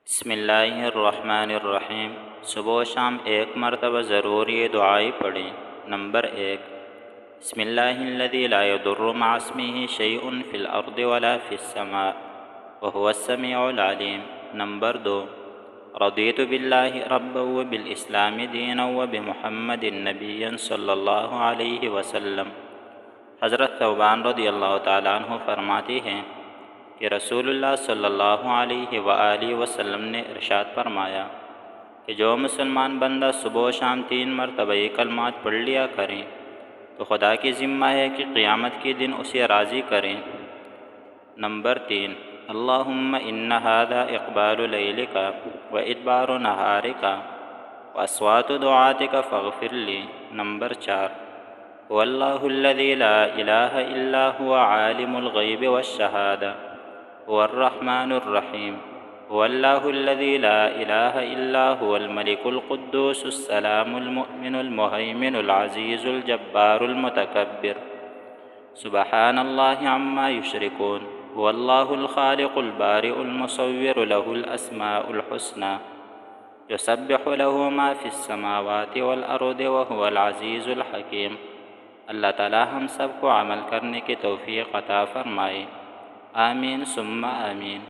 بسم اللہ الرحمن الرحیم۔ صبح و شام ایک مرتبہ ضرور یہ دعائی پڑھیں۔ نمبر 1، بسم اللہ الذی لا یضر مع اسمہ شیء فی الارض ولا فی السماء وهو السمیع العلیم۔ نمبر 2، رضیت باللہ ربا وبالاسلام دینا وبمحمد نبیا صلی اللہ علیہ وسلم۔ حضرت ثوبان رضی اللہ تعالیٰ عنہ فرماتے ہیں کہ رسول اللہ صلی اللہ علیہ وآلہ وسلم نے ارشاد فرمایا کہ جو مسلمان بندہ صبح و شام 3 مرتبہ یہ کلمات پڑھ لیا کریں تو خدا کی ذمہ ہے کہ قیامت کے دن اسے راضی کریں۔ نمبر 3، اللہم ان ھذا اقبال لیلک و ادبار نہارک و اصوات دعاتک فاغفر لی۔ نمبر 4، هو اللہ الذی لا الہ الا هو عالم الغیب والشہادہ هو الرحمن الرحیم هو اللہ الذی لا الہ الا هو الملک القدوس السلام المؤمن المہیمن العزیز الجبار المتکبر سبحان اللہ عما یشرکون هو اللہ الخالق البارئ المصور له الاسماء الحسنى یسبح له ما فی السماوات والارض وهو العزیز الحکیم۔ اللہ تعالی ہم سب کو عمل کرنے کی توفیق عطا فرمائے، آمین ثم آمین۔